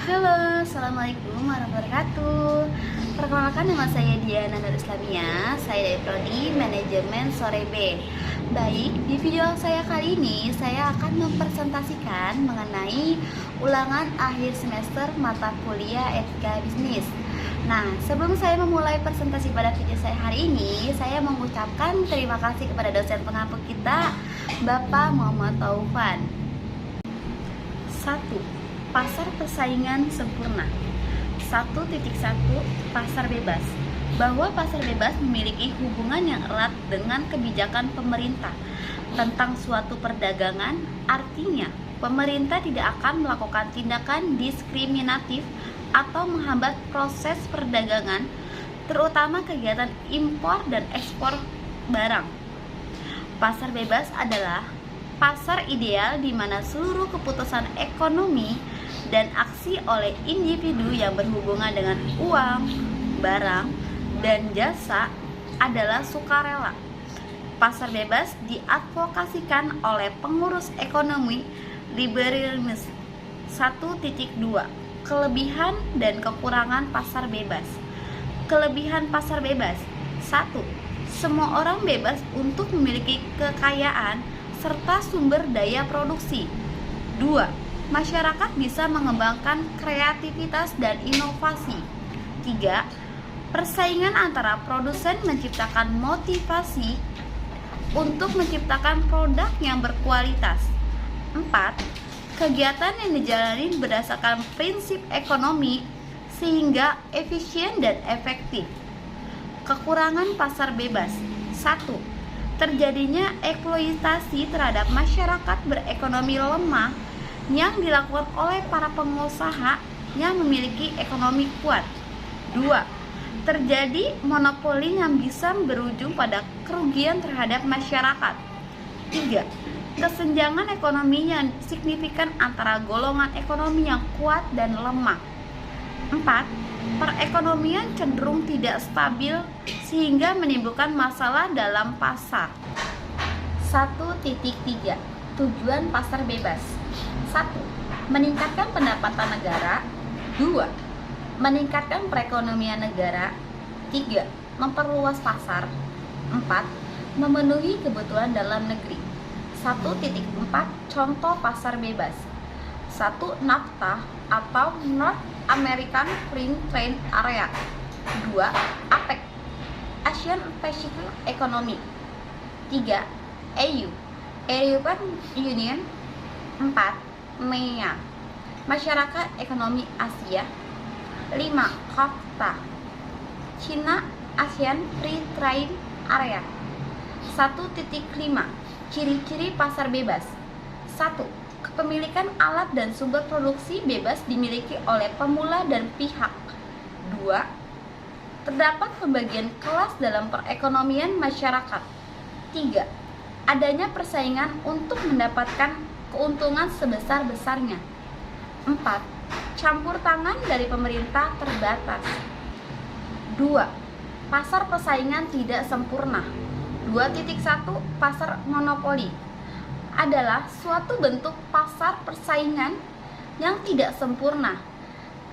Halo, Assalamualaikum warahmatullahi wabarakatuh. Perkenalkan, nama saya Diana Nur Islamia. Saya dari Prodi Manajemen Sore B. Baik, di video saya kali ini saya akan mempresentasikan mengenai ulangan akhir semester mata kuliah Etika Bisnis. Nah, sebelum saya memulai presentasi pada video saya hari ini, saya mengucapkan terima kasih kepada dosen pengampu kita, Bapak Muhammad Taufan. 1. Pasar persaingan sempurna. 1.1 Pasar bebas. Bahwa pasar bebas memiliki hubungan yang erat dengan kebijakan pemerintah tentang suatu perdagangan. Artinya, pemerintah tidak akan melakukan tindakan diskriminatif atau menghambat proses perdagangan, terutama kegiatan impor dan ekspor barang. Pasar bebas adalah pasar ideal di mana seluruh keputusan ekonomi dan aksi oleh individu yang berhubungan dengan uang, barang, dan jasa adalah sukarela. Pasar bebas diadvokasikan oleh pengurus ekonomi liberalisme. 1.2 Kelebihan dan kekurangan pasar bebas. Kelebihan pasar bebas. 1. Semua orang bebas untuk memiliki kekayaan serta sumber daya produksi. 2. Masyarakat bisa mengembangkan kreativitas dan inovasi. 3. Persaingan antara produsen menciptakan motivasi untuk menciptakan produk yang berkualitas. 4. Kegiatan yang dijalani berdasarkan prinsip ekonomi sehingga efisien dan efektif. Kekurangan pasar bebas. 1. Terjadinya eksploitasi terhadap masyarakat berekonomi lemah yang dilakukan oleh para pengusaha yang memiliki ekonomi kuat. 2. Terjadi monopoli yang bisa berujung pada kerugian terhadap masyarakat. 3. Kesenjangan ekonomi yang signifikan antara golongan ekonomi yang kuat dan lemah. 4. Perekonomian cenderung tidak stabil sehingga menimbulkan masalah dalam pasar. 1.3 Tujuan pasar bebas. 1. Meningkatkan pendapatan negara. 2. Meningkatkan perekonomian negara. 3. Memperluas pasar. 4. Memenuhi kebutuhan dalam negeri. 1.4 Contoh pasar bebas. 1. NAFTA atau North American Free Trade Area. 2. APEC, Asian Pacific Economic. 3. EU, European Union. 4. MEA, Masyarakat Ekonomi Asia. 5. CAFTA, China ASEAN Free Trade Area. 1.5 Ciri-ciri pasar bebas. 1. Kepemilikan alat dan sumber produksi bebas dimiliki oleh pemula dan pihak. 2. Terdapat pembagian kelas dalam perekonomian masyarakat. 3. Adanya persaingan untuk mendapatkan keuntungan sebesar-besarnya. 4. Campur tangan dari pemerintah terbatas. 2. Pasar persaingan tidak sempurna. 2.1 Pasar monopoli adalah suatu bentuk pasar persaingan yang tidak sempurna.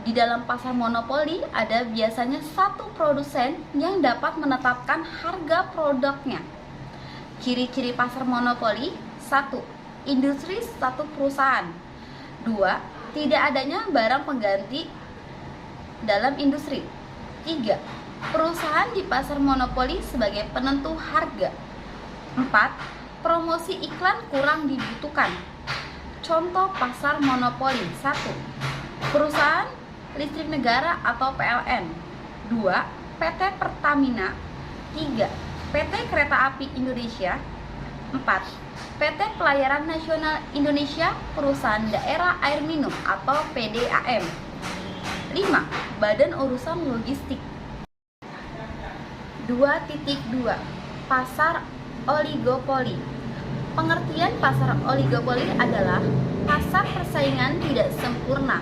Di dalam pasar monopoli ada biasanya satu produsen yang dapat menetapkan harga produknya. Ciri-ciri pasar monopoli. 1. Industri satu perusahaan. 2. Tidak adanya barang pengganti dalam industri. 3. Perusahaan di pasar monopoli sebagai penentu harga. 4. Promosi iklan kurang dibutuhkan. Contoh pasar monopoli. 1. Perusahaan listrik negara atau PLN. 2. PT Pertamina. 3. PT Kereta Api Indonesia. 4. PT Pelayaran Nasional Indonesia, Perusahaan Daerah Air Minum atau PDAM. 5. Badan Urusan Logistik. 2.2 Pasar oligopoli. Pengertian pasar oligopoli adalah pasar persaingan tidak sempurna.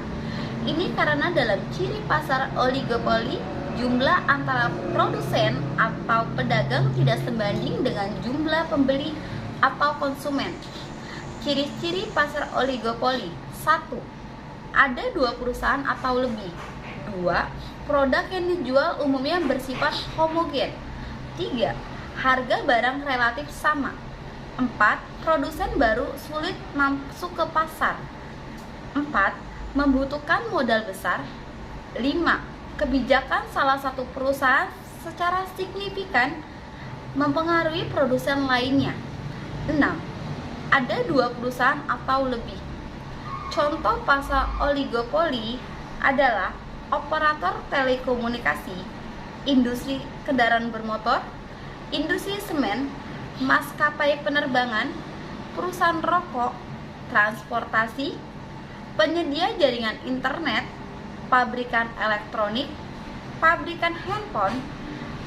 Ini karena dalam ciri pasar oligopoli, jumlah antara produsen atau pedagang tidak sebanding dengan jumlah pembeli atau konsumen. Ciri-ciri pasar oligopoli. 1. Ada 2 perusahaan atau lebih. 2. Produk yang dijual umumnya bersifat homogen. 3. Harga barang relatif sama. 4. Produsen baru sulit masuk ke pasar. 4. Membutuhkan modal besar. 5. Kebijakan salah satu perusahaan secara signifikan mempengaruhi produsen lainnya. 6. Ada 2 perusahaan atau lebih. Contoh pasar oligopoli adalah operator telekomunikasi, industri kendaraan bermotor, industri semen, maskapai penerbangan, perusahaan rokok, transportasi, penyedia jaringan internet, pabrikan elektronik, pabrikan handphone,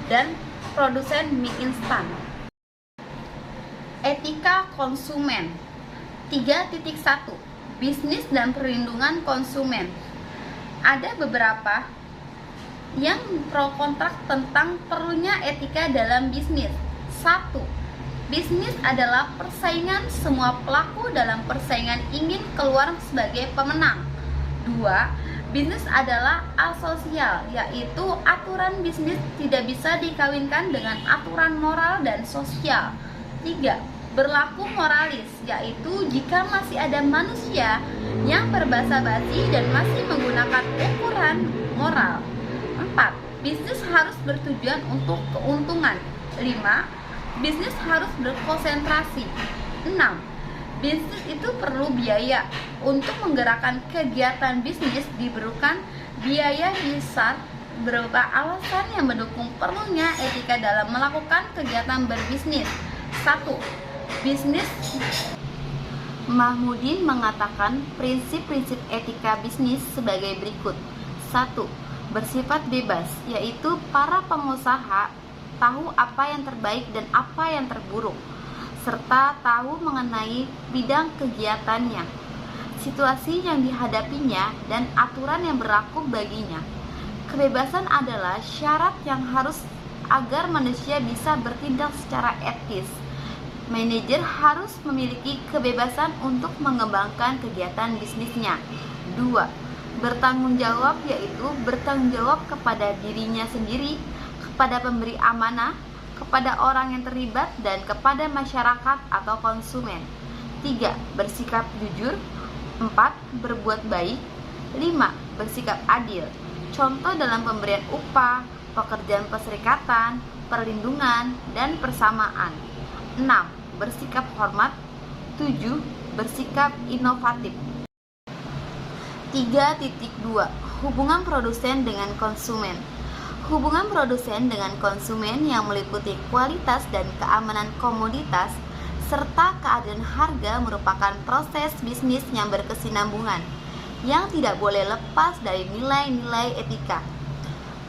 dan produsen mie instan. Etika konsumen 3.1 Bisnis dan perlindungan konsumen. Ada beberapa yang pro kontra tentang perlunya etika dalam bisnis. 1. Bisnis adalah persaingan, semua pelaku dalam persaingan ingin keluar sebagai pemenang. 2. Bisnis adalah asosial, yaitu aturan bisnis tidak bisa dikawinkan dengan aturan moral dan sosial. 3. Berlaku moralis, yaitu jika masih ada manusia yang berbasa-basi dan masih menggunakan ukuran moral. 4. Bisnis harus bertujuan untuk keuntungan. 5. Bisnis harus berkonsentrasi. 6. Bisnis itu perlu biaya. Untuk menggerakkan kegiatan bisnis diperlukan biaya besar. Beberapa alasan yang mendukung perlunya etika dalam melakukan kegiatan berbisnis. 1. Bisnis. Mahmudin mengatakan prinsip-prinsip etika bisnis sebagai berikut. 1. Bersifat bebas, yaitu para pengusaha tahu apa yang terbaik dan apa yang terburuk, serta tahu mengenai bidang kegiatannya, situasi yang dihadapinya, dan aturan yang berlaku baginya. Kebebasan adalah syarat yang harus agar manusia bisa bertindak secara etis. Manajer harus memiliki kebebasan untuk mengembangkan kegiatan bisnisnya. 2. Bertanggung jawab, yaitu bertanggung jawab kepada dirinya sendiri, kepada pemberi amanah, kepada orang yang terlibat, dan kepada masyarakat atau konsumen. 3. Bersikap jujur. 4. Berbuat baik. 5. Bersikap adil. Contoh dalam pemberian upah, pekerjaan perserikatan, perlindungan, dan persamaan. 6. Bersikap hormat. 7. Bersikap inovatif. 3.2 Hubungan produsen dengan konsumen. Hubungan produsen dengan konsumen yang meliputi kualitas dan keamanan komoditas serta keadilan harga merupakan proses bisnis yang berkesinambungan yang tidak boleh lepas dari nilai-nilai etika.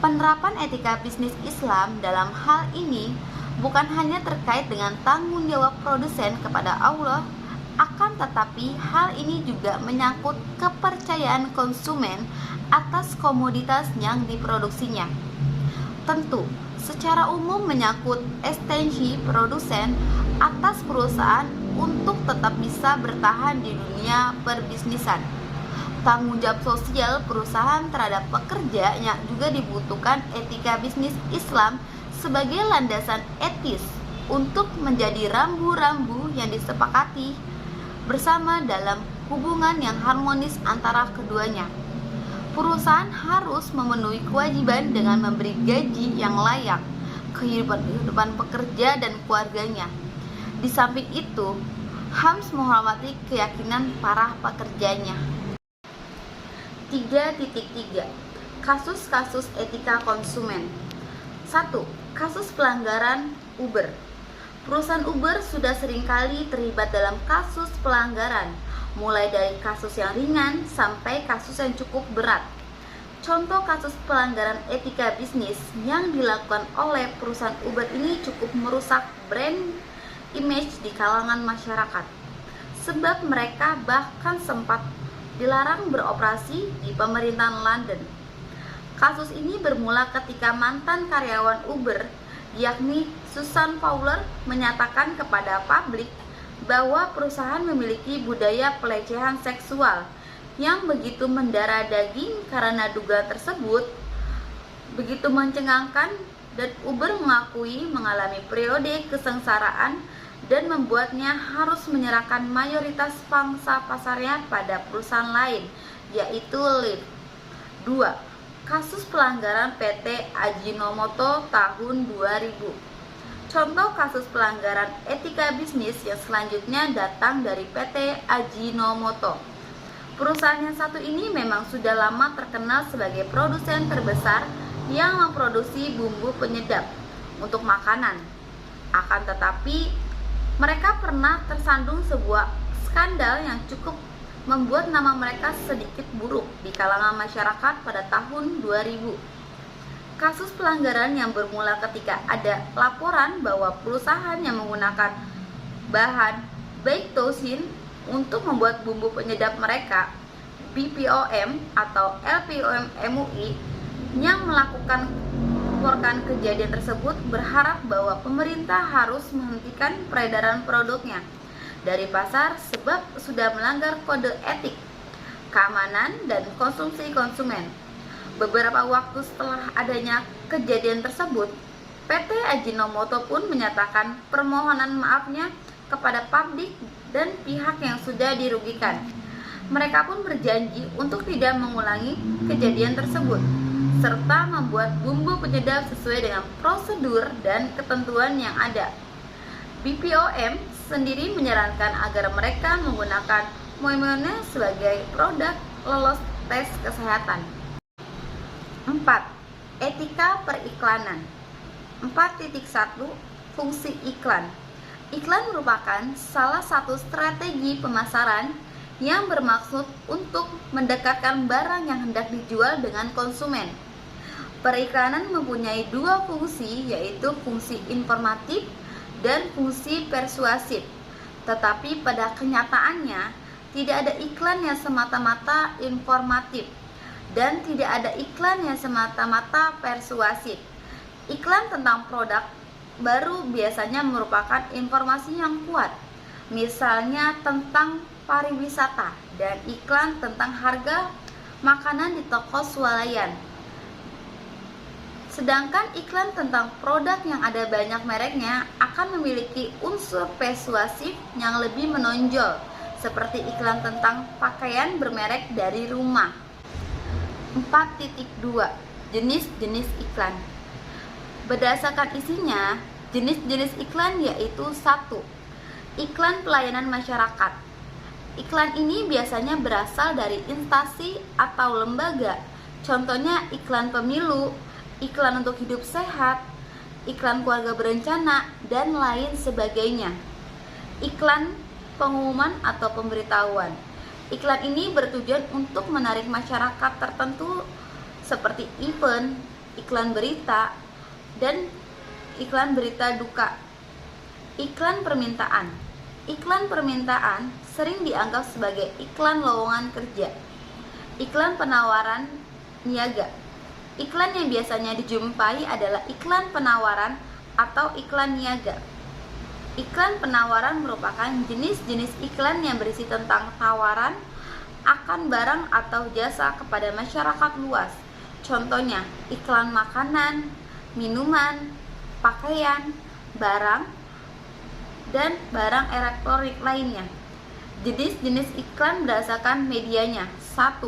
Penerapan etika bisnis Islam dalam hal ini bukan hanya terkait dengan tanggung jawab produsen kepada Allah, akan tetapi hal ini juga menyangkut kepercayaan konsumen atas komoditas yang diproduksinya. Tentu, secara umum menyangkut eksistensi produsen atas perusahaan untuk tetap bisa bertahan di dunia perbisnisan. Tanggung jawab sosial perusahaan terhadap pekerjanya juga dibutuhkan etika bisnis Islam sebagai landasan etis untuk menjadi rambu-rambu yang disepakati bersama dalam hubungan yang harmonis antara keduanya. Perusahaan harus memenuhi kewajiban dengan memberi gaji yang layak, kehidupan pekerja dan keluarganya. Di samping itu, harus menghormati keyakinan para pekerjanya. 3.3 Kasus-kasus etika konsumen. 1. Kasus pelanggaran Uber. Perusahaan Uber sudah seringkali terlibat dalam kasus pelanggaran, mulai dari kasus yang ringan sampai kasus yang cukup berat. Contoh kasus pelanggaran etika bisnis yang dilakukan oleh perusahaan Uber ini cukup merusak brand image di kalangan masyarakat, sebab mereka bahkan sempat dilarang beroperasi di pemerintahan London. Kasus ini bermula ketika mantan karyawan Uber, yakni Susan Fowler, menyatakan kepada publik bahwa perusahaan memiliki budaya pelecehan seksual yang begitu mendarah daging karena dugaan tersebut begitu mencengangkan, dan Uber mengakui mengalami periode kesengsaraan dan membuatnya harus menyerahkan mayoritas pangsa pasarnya pada perusahaan lain, yaitu Lyft. 2. Kasus pelanggaran PT Ajinomoto tahun 2000. Contoh kasus pelanggaran etika bisnis yang selanjutnya datang dari PT Ajinomoto. Perusahaan yang satu ini memang sudah lama terkenal sebagai produsen terbesar yang memproduksi bumbu penyedap untuk makanan. Akan tetapi, mereka pernah tersandung sebuah skandal yang cukup membuat nama mereka sedikit buruk di kalangan masyarakat pada tahun 2000. Kasus pelanggaran yang bermula ketika ada laporan bahwa perusahaan yang menggunakan bahan baiktosin untuk membuat bumbu penyedap mereka, BPOM atau LPOM MUI, yang melakukan kejadian tersebut berharap bahwa pemerintah harus menghentikan peredaran produknya dari pasar sebab sudah melanggar kode etik, keamanan, dan konsumsi konsumen. Beberapa waktu setelah adanya kejadian tersebut, PT Ajinomoto pun menyatakan permohonan maafnya kepada publik dan pihak yang sudah dirugikan. Mereka pun berjanji untuk tidak mengulangi kejadian tersebut, serta membuat bumbu penyedap sesuai dengan prosedur dan ketentuan yang ada. BPOM sendiri menyarankan agar mereka menggunakan mayonnaise sebagai produk lolos tes kesehatan. 4. Etika periklanan. 4.1 Fungsi iklan. Iklan merupakan salah satu strategi pemasaran yang bermaksud untuk mendekatkan barang yang hendak dijual dengan konsumen. Periklanan mempunyai dua fungsi, yaitu fungsi informatif dan fungsi persuasif. Tetapi pada kenyataannya, tidak ada iklan yang semata-mata informatif dan tidak ada iklan yang semata-mata persuasif. Iklan tentang produk baru biasanya merupakan informasi yang kuat, misalnya tentang pariwisata, dan iklan tentang harga makanan di toko swalayan. Sedangkan iklan tentang produk yang ada banyak mereknya akan memiliki unsur persuasif yang lebih menonjol, seperti iklan tentang pakaian bermerek dari rumah. 4.2 Jenis-jenis iklan. Berdasarkan isinya, jenis-jenis iklan yaitu 1. Iklan pelayanan masyarakat. Iklan ini biasanya berasal dari instansi atau lembaga, contohnya iklan pemilu, iklan untuk hidup sehat, iklan keluarga berencana, dan lain sebagainya. Iklan pengumuman atau pemberitahuan. Iklan ini bertujuan untuk menarik masyarakat tertentu seperti event, iklan berita, dan iklan berita duka. Iklan permintaan. Iklan permintaan sering dianggap sebagai iklan lowongan kerja. Iklan penawaran niaga. Iklan yang biasanya dijumpai adalah iklan penawaran atau iklan niaga. Iklan penawaran merupakan jenis-jenis iklan yang berisi tentang tawaran akan barang atau jasa kepada masyarakat luas. Contohnya, iklan makanan, minuman, pakaian, barang, dan barang elektronik lainnya. Jenis-jenis iklan berdasarkan medianya. 1.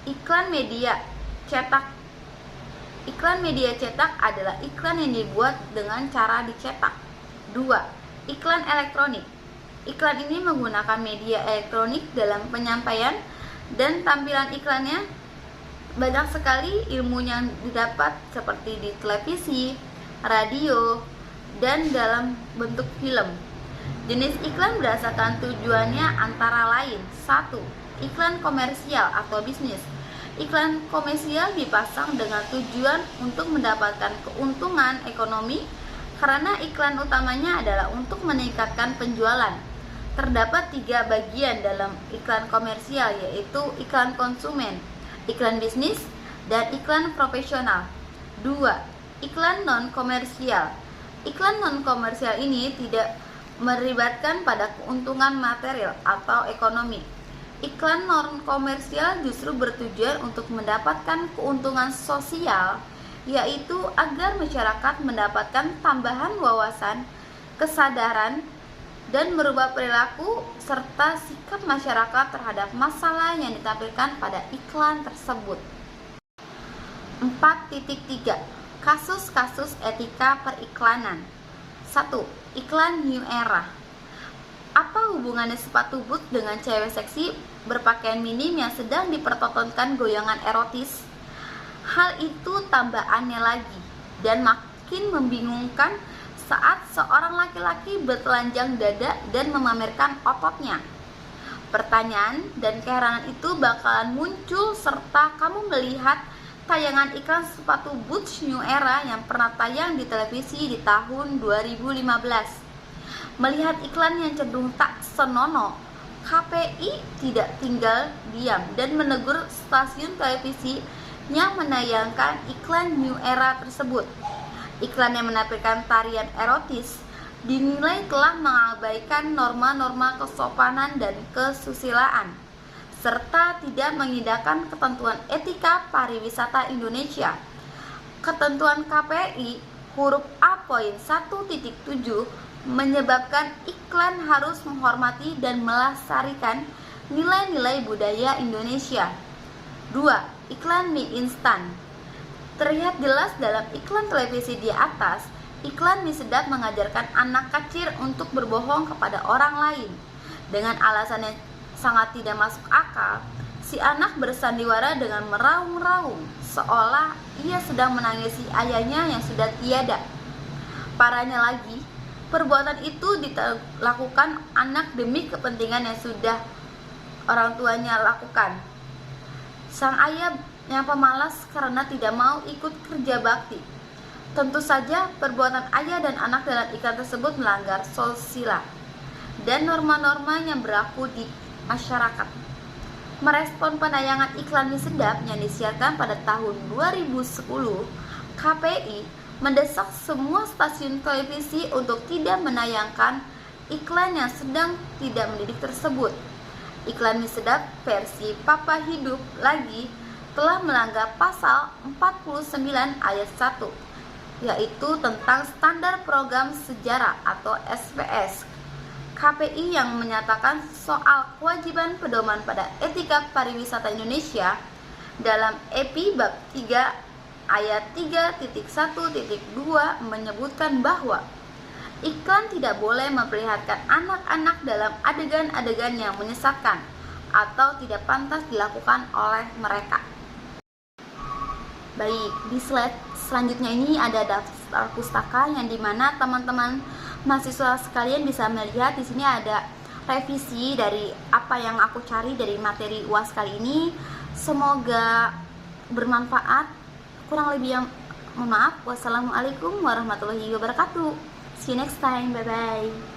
Iklan media cetak. Iklan media cetak adalah iklan yang dibuat dengan cara dicetak. 2. Iklan elektronik. Iklan ini menggunakan media elektronik dalam penyampaian, dan tampilan iklannya banyak sekali ilmu yang didapat seperti di televisi, radio, dan dalam bentuk film. Jenis iklan berdasarkan tujuannya antara lain: 1. Iklan komersial atau bisnis. Iklan komersial dipasang dengan tujuan untuk mendapatkan keuntungan ekonomi karena iklan utamanya adalah untuk meningkatkan penjualan. Terdapat 3 bagian dalam iklan komersial, yaitu iklan konsumen, iklan bisnis, dan iklan profesional. 2. Iklan non-komersial. Iklan non-komersial ini tidak melibatkan pada keuntungan material atau ekonomi. Iklan non komersial justru bertujuan untuk mendapatkan keuntungan sosial, yaitu agar masyarakat mendapatkan tambahan wawasan, kesadaran, dan merubah perilaku serta sikap masyarakat terhadap masalah yang ditampilkan pada iklan tersebut. 4.3 Kasus-kasus etika periklanan. 1. Iklan New Era. Apa hubungannya sepatu boot dengan cewek seksi berpakaian minim yang sedang dipertontonkan goyangan erotis? Hal itu tambahannya lagi dan makin membingungkan saat seorang laki-laki bertelanjang dada dan memamerkan ototnya. Pertanyaan dan keheranan itu bakalan muncul serta kamu melihat tayangan iklan sepatu boots New Era yang pernah tayang di televisi di tahun 2015. Melihat iklan yang cenderung tak senonoh, KPI tidak tinggal diam dan menegur stasiun televisi yang menayangkan iklan New Era tersebut. Iklan yang menampilkan tarian erotis dinilai telah mengabaikan norma-norma kesopanan dan kesusilaan, serta tidak mengindahkan ketentuan etika pariwisata Indonesia. Ketentuan KPI huruf A poin 1.7 menyebabkan iklan harus menghormati dan melestarikan nilai-nilai budaya Indonesia. 2. Iklan mie instan. Terlihat jelas dalam iklan televisi di atas, iklan mie sedap mengajarkan anak kecil untuk berbohong kepada orang lain. Dengan alasan yang sangat tidak masuk akal, si anak bersandiwara dengan meraung-raung, seolah ia sedang menangisi ayahnya yang sudah tiada. Parahnya lagi, perbuatan itu dilakukan anak demi kepentingan yang sudah orang tuanya lakukan. Sang ayah yang pemalas karena tidak mau ikut kerja bakti. Tentu saja perbuatan ayah dan anak dalam iklan tersebut melanggar sosial dan norma-norma yang berlaku di masyarakat. Merespon penayangan iklan mie sedap yang disiarkan pada tahun 2010, KPI mendesak semua stasiun televisi untuk tidak menayangkan iklan yang sedang tidak mendidik tersebut. Iklan mie sedap versi Papa Hidup lagi telah melanggar pasal 49 ayat 1, yaitu tentang standar program sejarah atau SPS. KPI yang menyatakan soal kewajiban pedoman pada etika pariwisata Indonesia dalam EPI bab 3 ayat 3.1.2 menyebutkan bahwa iklan tidak boleh memperlihatkan anak-anak dalam adegan-adegan yang menyesatkan atau tidak pantas dilakukan oleh mereka. Baik, di slide selanjutnya ini ada daftar pustaka yang dimana teman-teman mahasiswa sekalian bisa melihat di sini ada revisi dari apa yang aku cari dari materi UAS kali ini. Semoga bermanfaat. Kurang lebih yang mohon maaf. Wassalamualaikum warahmatullahi wabarakatuh. See you next time. Bye bye.